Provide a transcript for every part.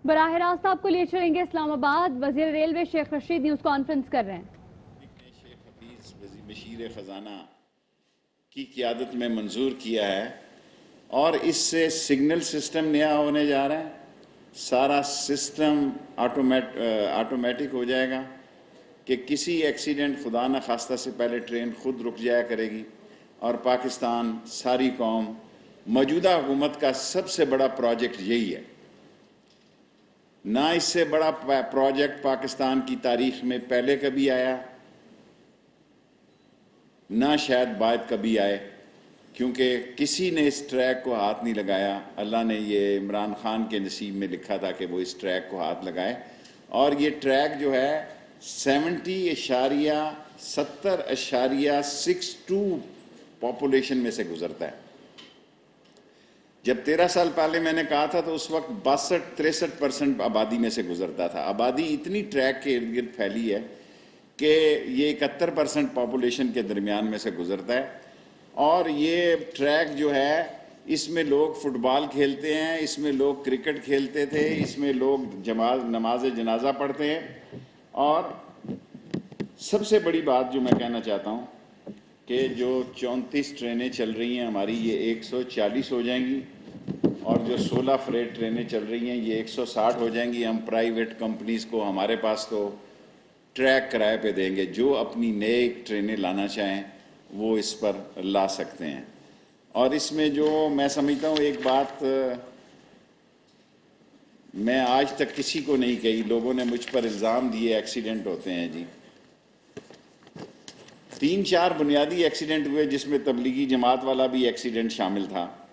बराह रास्त आपको ले चलेंगे इस्लामाबाद। वजीर railway Sheikh Rashid news conference कर रहे हैं। शेख हफीज बशीर खजाना की क़यादत में मंजूर किया है और इससे सिग्नल सिस्टम नया होने जा रहा है। सारा सिस्टम ऑटोमेटिक हो जाएगा कि किसी एक्सीडेंट खुदा न खास्ता से पहले ट्रेन खुद रुक जाया करेगी और पाकिस्तान सारी कौम मौजूदा हुकूमत का सबसे बड़ा प्रोजेक्ट यही है। ना इससे बड़ा प्रोजेक्ट पाकिस्तान की तारीख में पहले कभी आया, ना शायद बाद कभी आए, क्योंकि किसी ने इस ट्रैक को हाथ नहीं लगाया। अल्लाह ने ये इमरान खान के नसीब में लिखा था कि वो इस ट्रैक को हाथ लगाए और ये ट्रैक जो है 70.62 पॉपुलेशन में से गुजरता है। जब 13 साल पहले मैंने कहा था तो उस वक्त 62-63% आबादी में से गुजरता था। आबादी इतनी ट्रैक के इर्द गिर्द फैली है कि ये 71% पॉपुलेशन के दरमियान में से गुजरता है। और ये ट्रैक जो है, इसमें लोग फुटबॉल खेलते हैं, इसमें लोग क्रिकेट खेलते थे, इसमें लोग नमाज जनाजा पढ़ते हैं। और सबसे बड़ी बात जो मैं कहना चाहता हूँ कि जो 34 ट्रेनें चल रही हैं हमारी, ये 140 हो जाएंगी और जो 16 फ्रेट ट्रेनें चल रही हैं ये 160 हो जाएंगी। हम प्राइवेट कंपनीज़ को हमारे पास तो ट्रैक किराए पे देंगे, जो अपनी नए ट्रेनें लाना चाहें वो इस पर ला सकते हैं। और इसमें जो मैं समझता हूँ एक बात मैं आज तक किसी को नहीं कही, लोगों ने मुझ पर इल्ज़ाम दिए एक्सीडेंट होते हैं जी। 3-4 बुनियादी एक्सीडेंट हुए जिसमें तबलीगी जमात वाला भी एक्सीडेंट शामिल था।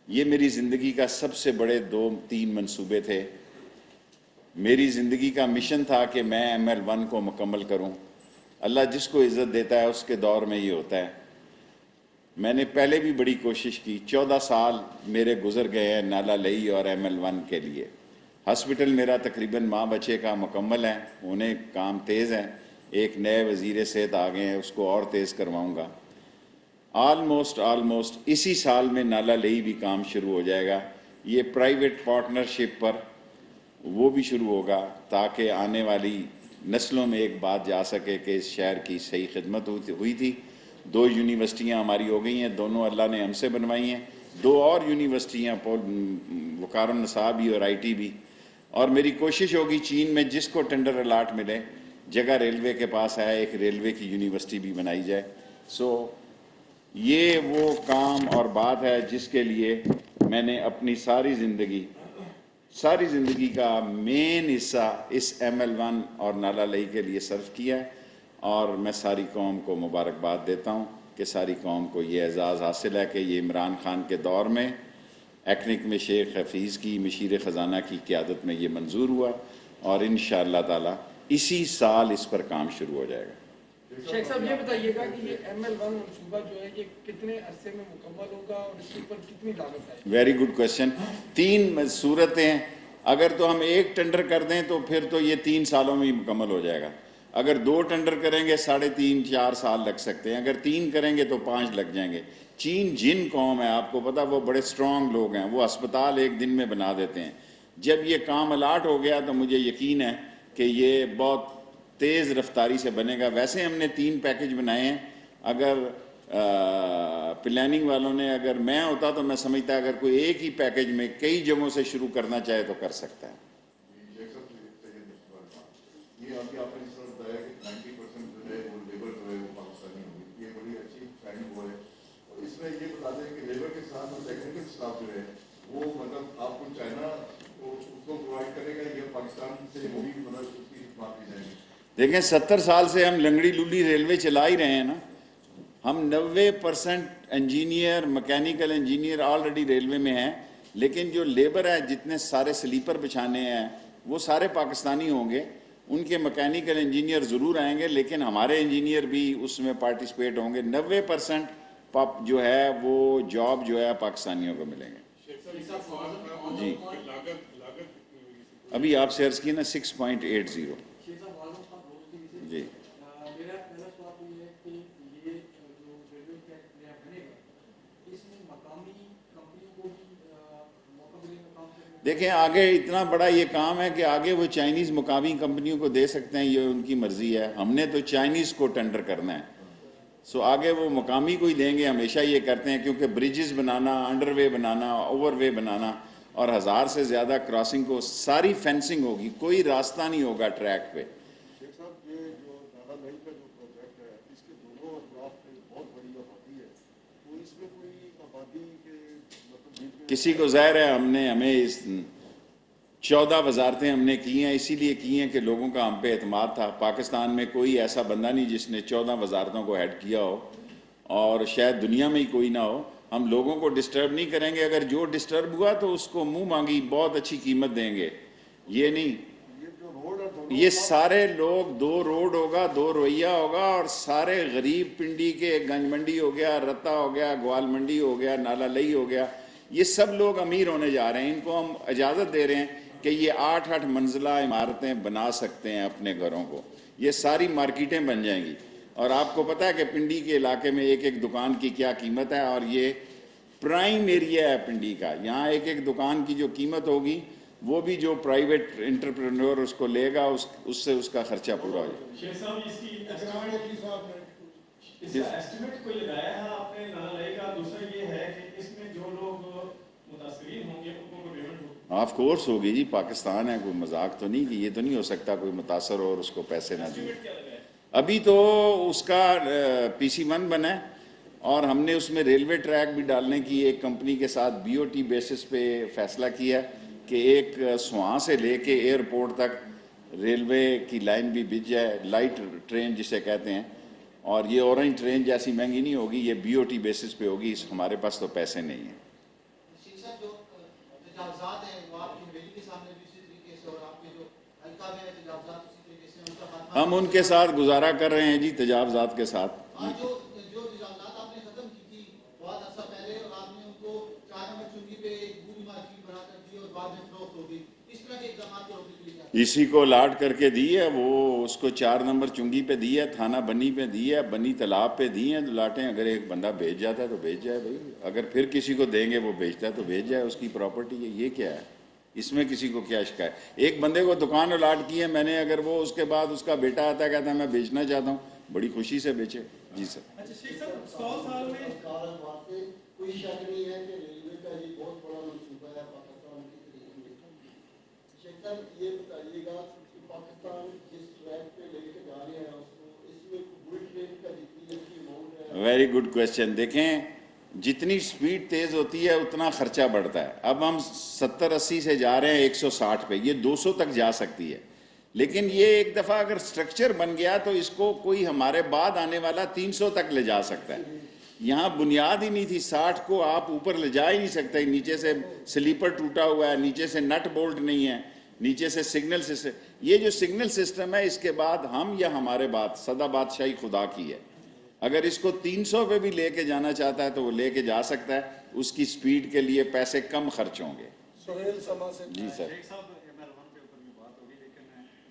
ये मेरी ज़िंदगी का सबसे बड़े 2-3 मंसूबे थे। मेरी ज़िंदगी का मिशन था कि मैं ML1 को मुकम्मल करूं। अल्लाह जिसको इज़्ज़त देता है उसके दौर में ये होता है। मैंने पहले भी बड़ी कोशिश की, 14 साल मेरे गुजर गए हैं नाला लई और ML1 के लिए। हॉस्पिटल मेरा तकरीबन माँ बच्चे का मुकम्मल है, उन्हें काम तेज़ है। एक नए वज़ीर सेहत आ गए हैं, उसको और तेज़ करवाऊँगा। ऑलमोस्ट इसी साल में नाला लई भी काम शुरू हो जाएगा। ये प्राइवेट पार्टनरशिप पर वो भी शुरू होगा ताकि आने वाली नस्लों में एक बात जा सके कि इस शहर की सही खिदमत हुई थी। 2 यूनिवर्सिटियाँ हमारी हो गई हैं, दोनों अल्लाह ने हमसे बनवाई हैं। 2 और यूनिवर्सिटियाँ वकारुन नसाबी और IT भी। और मेरी कोशिश होगी चीन में जिसको टेंडर अलाट मिले, जगह रेलवे के पास है, एक रेलवे की यूनिवर्सिटी भी बनाई जाए। ये वो काम और बात है जिसके लिए मैंने अपनी सारी ज़िंदगी का मेन हिस्सा इस ML1 और नाला लई के लिए सर्व किया है। और मैं सारी कौम को मुबारकबाद देता हूँ कि सारी कौम को ये एज़ाज़ हासिल है कि ये इमरान खान के दौर में एक्निक में शेख हफीज़ की मशीर ख़जाना की क़यादत में ये मंजूर हुआ और इंशाअल्लाह ताला इसी साल इस पर काम शुरू हो जाएगा। शेख साहब ये बताइएगा कि ये ML1 मंसूबा जो है ये कितने अरसे में मुकम्मल होगा और इसके ऊपर कितनी लागत आएगी? Very good question. 3 सूरतें, अगर तो हम एक टेंडर कर दें तो फिर तो ये 3 सालों में ही मुकम्मल हो जाएगा। अगर 2 टेंडर करेंगे 3.5-4 साल लग सकते हैं। अगर 3 करेंगे तो 5 लग जाएंगे। चीन जिन कौम है, आपको पता, वो बड़े स्ट्रांग लोग हैं, वो अस्पताल एक दिन में बना देते हैं। जब ये काम अलाट हो गया तो मुझे यकीन है कि ये बहुत तेज़ रफ्तारी से बनेगा। वैसे हमने 3 पैकेज बनाए हैं। अगर प्लानिंग वालों ने, अगर मैं होता तो मैं समझता अगर कोई एक ही पैकेज में कई जगहों से शुरू करना चाहे तो कर सकता है। ये आपने इस तरह बताया कि 90% जो है वो लेबर जो है वो पाकिस्तानी होगी, ये बड़ी अच्छी प्लानिंग वो है। और इसमें ये बता दें कि लेबर के साथ जो टेक्निकल स्टाफ जो है वो मतलब आपको चाइना उसको प्रोवाइड करेगा या पाकिस्तान से वो भी मतलब उसकी बात की जाएगी? देखें, 70 साल से हम लंगड़ी लुली रेलवे चला ही रहे हैं ना। हम 90% engineer, mechanical engineer already railway में हैं, लेकिन जो लेबर है, जितने सारे स्लीपर बिछाने हैं वो सारे पाकिस्तानी होंगे। उनके मैकेनिकल इंजीनियर ज़रूर आएंगे, लेकिन हमारे इंजीनियर भी उसमें पार्टिसिपेट होंगे। 90% जो है वो जॉब जो है पाकिस्तानियों को मिलेंगे। जी, अभी आपसे अर्ज़ की ना 6.80। जी, دیکھیں آگے اتنا بڑا یہ کام ہے کہ آگے وہ چائنیز مقامی کمپنیوں کو دے سکتے ہیں، یہ ان کی مرضی ہے، ہم نے تو چائنیز کو ٹینڈر کرنا ہے، سو آگے وہ مقامی کو ہی دیں گے، ہمیشہ یہ کرتے ہیں، کیونکہ بریجز بنانا، انڈر وے بنانا، اوور وے بنانا اور 1000 سے زیادہ کراسنگ کو ساری فینسنگ ہوگی، کوئی راستہ نہیں ہوگا ٹریک پہ۔ شیخ صاحب یہ جو نالا نئی کا جو پروجیکٹ ہے اس کے دونوں اطراف پہ بہت بڑی آبادی ہے، تو اس میں کوئی آبادی کے مطلب کسی کو ظاہر ہے ہمیں اس 14 وزارتیں ہم نے کی ہیں، اسی لیے کی ہیں کہ لوگوں کا ہم پہ اعتماد تھا۔ پاکستان میں کوئی ایسا بندہ نہیں جس نے 14 وزارتوں کو ہیڈ کیا ہو، اور شاید دنیا میں ہی کوئی نہ ہو۔ ہم لوگوں کو ڈسٹرب نہیں کریں گے، اگر جو ڈسٹرب ہوا تو اس کو منہ مانگی بہت اچھی قیمت دیں گے، یہ نہیں۔ یہ جو روڈ ہے دونوں یہ سارے لوگ، 2 روڈ ہوگا، 2 رویہ ہوگا، اور سارے غریب پنڈی کے، گنج منڈی ہو گیا، رتا ہو گیا، گوال منڈی ہو گیا، نالا لئی ہو گیا، یہ سب لوگ امیر ہونے جا رہے ہیں۔ ان کو ہم اجازت دے رہے ہیں کہ یہ 8 منزلہ عمارتیں بنا سکتے ہیں اپنے گھروں کو، یہ ساری مارکیٹیں بن جائیں گی۔ اور آپ کو پتہ ہے کہ پنڈی کے علاقے میں ایک ایک دکان کی کیا قیمت ہے، اور یہ پرائم ایریا ہے پنڈی کا، یہاں ایک ایک دکان کی جو قیمت ہوگی وہ بھی جو پرائیویٹ انٹرپرینور اس کو لے گا اس سے اس کا خرچہ پورا ہو جائے۔ شیخ صاحب اس کی اس کا ایسٹیمیٹ کوئی لگایا ہے آپ نے نالا لے کا؟ دوسرا یہ ہے کہ اس میں جو لوگ متاثرین ہوں گے ان کو پیمنٹ ہوگی؟ آف کورس ہوگی جی، پاکستان ہے، کوئی مذاق تو نہیں، کہ یہ تو نہیں ہو سکتا کوئی متاثر ہو اور اس کو پیسے نہ دیں۔ ابھی تو اس کا PC1 بنا ہے، اور ہم نے اس میں ریلوے ٹریک بھی ڈالنے کی ایک کمپنی کے ساتھ BOT بیسس پہ فیصلہ کیا کہ ایک سواں سے لے کے ایئرپورٹ تک ریلوے کی لائن بھی بچ جائے، لائٹ ٹرین جسے کہتے ہیں، اور یہ اورنج ٹرین جیسی مہنگی نہیں ہوگی، یہ BOT بیسس پہ ہوگی، ہمارے پاس تو پیسے نہیں ہیں۔ شیخ صاحب جو تجاوزات ہیں وہ آپ کی حویلی کے سامنے بھی اسی طریقے سے، اور آپ کے جو حلقہ میں تجاوزات اسی طریقے سے ان کا خاتمہ ہم ان کے ساتھ گزارا کر رہے ہیں جی، تجاوزات کے ساتھ۔ جو تجاوزات آپ نے ختم کی تھی بہت عرصہ پہلے، اور آپ نے ان کو 4 نمبر چنگی پہ ایک بری مارکیٹ بنا کر دی اور بعد میں فروخت ہو گئی، اس طرح کے اقدامات کو روکنے کے لیے کیا؟ اسی کو الاٹ کر کے دی ہے، وہ اس کو 4 نمبر چنگی پہ دی ہے، تھانہ بنی پہ دی ہے، بنی تالاب پہ دی ہیں لاٹیں۔ اگر ایک بندہ بیچ جاتا ہے تو بیچ جائے بھائی، اگر پھر کسی کو دیں گے وہ بیچتا ہے تو بیچ جائے، اس کی پراپرٹی ہے، یہ کیا ہے، اس میں کسی کو کیا شکایت؟ ایک بندے کو دکان الاٹ کی ہے میں نے، اگر وہ اس کے بعد اس کا بیٹا آتا ہے کہتا ہے میں بیچنا چاہتا ہوں، بڑی خوشی سے بیچے۔ جی سر۔ اچھا شیخ صاحب 100 سال میں کاروبار سے کوئی شک نہیں ہے کہ ریلوے کا یہ بہت بڑا منصوبہ ہے پاکستان کی تاریخ میں۔ شیخ صاحب یہ بتائیے گا کہ پاکستان جس ٹریک پہ لے کے جا رہے ہیں اس میں بلٹ ٹرین کا جتنی اچھی اماؤنٹ ہے۔ Very good question. دیکھیں جتنی سپیڈ تیز ہوتی ہے اتنا خرچہ بڑھتا ہے۔ اب ہم 70-80 سے جا رہے ہیں 160 پہ، یہ 200 تک جا سکتی ہے، لیکن یہ ایک دفعہ اگر سٹرکچر بن گیا تو اس کو کوئی ہمارے بعد آنے والا 300 تک لے جا سکتا ہے۔ یہاں بنیاد ہی نہیں تھی، 60 کو آپ اوپر لے جا ہی نہیں سکتے، نیچے سے سلیپر ٹوٹا ہوا ہے، نیچے سے نٹ بولٹ نہیں ہے، نیچے سے سگنل سسٹم۔ یہ جو سگنل سسٹم ہے اس کے بعد ہم یا ہمارے بعد سدا بادشاہی خدا کی ہے۔ اگر اس کو 300 پہ بھی لے کے جانا چاہتا ہے تو وہ لے کے جا سکتا ہے، اس کی سپیڈ کے لیے پیسے کم خرچ ہوں گے۔ سہیل سما سے جی سر۔ شیخ صاحب ML1 کے اوپر بھی بات ہوگی، لیکن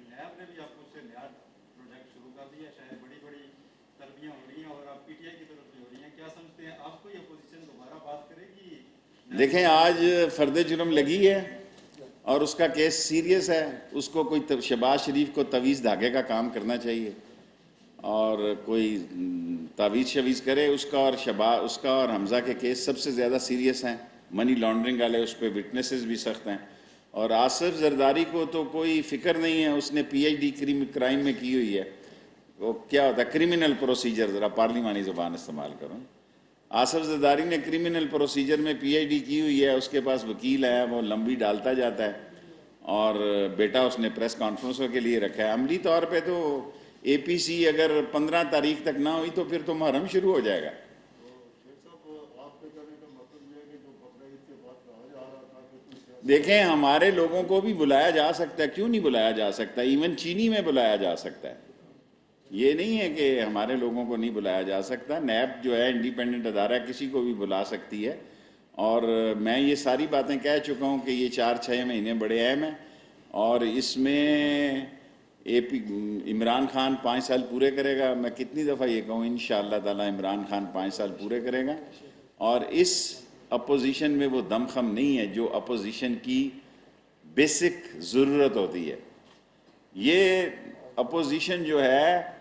نیب نے بھی آپ کو اس سے نیا پروجیکٹ شروع کر دیا، شاید بڑی بڑی تربیاں ہو رہی ہیں اور آپ PTI کی طرف سے ہو رہی ہیں، کیا سمجھتے ہیں آپ کو یہ اپوزیشن دوبارہ بات کرے گی؟ دیکھیں آج فرد جرم لگی ہے اور اس کا کیس سیریس ہے، اس کو کوئی شہباز شریف کو تویز دھاگے کا کام کرنا چاہیے، اور کوئی تعویذ شویز کرے اس کا، اور اس کا اور حمزہ کے کیس سب سے زیادہ سیریس ہیں، منی لانڈرنگ والے، اس پہ وٹنسز بھی سخت ہیں۔ اور آصف زرداری کو تو کوئی فکر نہیں ہے، اس نے PhD کرائم میں کی ہوئی ہے، وہ کیا ہوتا ہے کرمنل پروسیجر، ذرا پارلیمانی زبان استعمال کروں، آصف زرداری نے کرمنل پروسیجر میں PhD کی ہوئی ہے، اس کے پاس وکیل ہے، وہ لمبی ڈالتا جاتا ہے، اور بیٹا اس نے پریس کانفرنسوں کے لیے رکھا ہے۔ عملی طور پہ تو APC اگر 15 تاریخ تک نہ ہوئی تو پھر تو محرم شروع ہو جائے گا۔ شیخ صاحب آپ کے کہنے کا مطلب یہ ہے کہ جو بقرعید کے بعد کہا جا رہا تھا کہ کوئی سیاسی دیکھیں ہمارے لوگوں کو بھی بلایا جا سکتا ہے، کیوں نہیں بلایا جا سکتا، ایون چینی میں بلایا جا سکتا ہے، یہ نہیں ہے کہ ہمارے لوگوں کو نہیں بلایا جا سکتا۔ نیب جو ہے انڈیپینڈنٹ ادارہ ہے، کسی کو بھی بلا سکتی ہے، اور میں یہ ساری باتیں کہہ چکا ہوں کہ یہ 4-6 مہینے بڑے اہم ہیں، اور اس میں عمران خان 5 سال پورے کرے گا، میں کتنی دفعہ یہ کہوں انشاءاللہ تعالی عمران خان 5 سال پورے کرے گا، اور اس اپوزیشن میں وہ دم خم نہیں ہے جو اپوزیشن کی बेसिक ज़रूरत होती है। ये अपोजिशन जो है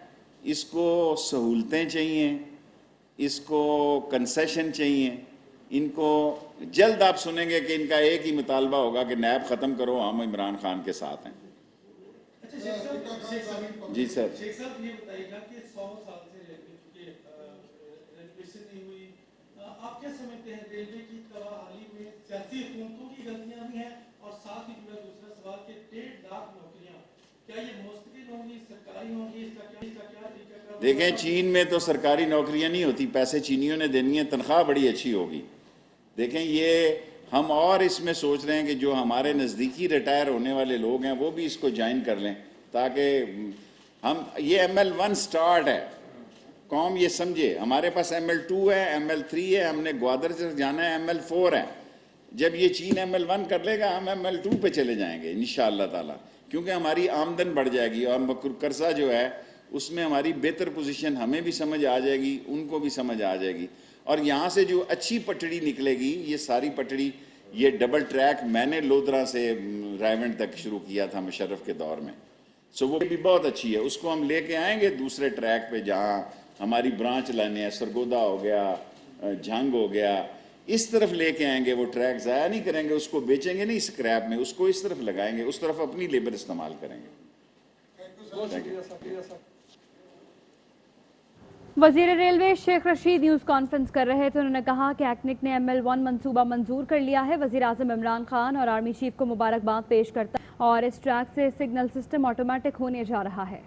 इसको सहूलतें चाहिए, इसको कंसेशन चाहिए, इनको जल्द आप सुनेंगे कि इनका एक ही मुतालबा होगा कि नैब ख़त्म करो, हम इमरान खान के साथ हैं। अच्छा शेख साहब जी सर। शेख साहब ये बताइएगा कि 100 साल से रेलवे रेजोल्यूशन नहीं हुई, आप क्या समझते हैं रेलवे की तबाही में सियासी हुकूमतों की गलतियां भी हैं, और साथ ही जुड़ा दूसरा सवाल कि 1.5 लाख नौकरियां क्या ये मुस्तकिल होंगी, सरकारी होंगी, इसका क्या तरीका? देखें, चीन में तो सरकारी नौकरियां नहीं होती, पैसे चीनियों ने देनी है, तनख्वाह बड़ी अच्छी होगी। देखें, ये हम और इसमें सोच रहे हैं कि जो हमारे नज़दीकी रिटायर होने वाले लोग हैं वो भी इसको ज्वाइन कर लें, ताकि हम ये ML1 स्टार्ट है, कौम ये समझे। हमारे पास ML2 है, ML3 है, हमने ग्वादर से जाना है, ML4 है। जब ये चीन ML1 कर लेगा हम ML2 पे चले जाएंगे इंशाअल्लाह ताला, क्योंकि हमारी आमदन बढ़ जाएगी और कर्जा जो है उसमें हमारी बेहतर पोजीशन हमें भी समझ आ जाएगी, उनको भी समझ आ जाएगी। और यहाँ से जो अच्छी पटड़ी निकलेगी, ये सारी पटड़ी, ये डबल ट्रैक मैंने लोधरा से रायवंड तक शुरू किया था मुशर्रफ के दौर में, सो वो भी बहुत अच्छी है। उसको हम लेके आएंगे दूसरे ट्रैक पे जहाँ हमारी ब्रांच लाने हैं, सरगोदा हो गया, झंग हो गया, इस तरफ लेके आएंगे। वो ट्रैक ज़ाया नहीं करेंगे, उसको बेचेंगे नहीं स्क्रैप में, उसको इस तरफ लगाएंगे, उस तरफ अपनी लेबर इस्तेमाल करेंगे। बहुत शुक्रिया साहब। वजीर railway Sheikh Rashid news conference कर रहे थे। उन्होंने कहा कि एक्निक ने ML1 मंसूबा मंजूर कर लिया है। वजीर आज़म इमरान खान और आर्मी चीफ को मुबारकबाद पेश करता है और इस ट्रैक से सिग्नल सिस्टम ऑटोमेटिक होने जा रहा है।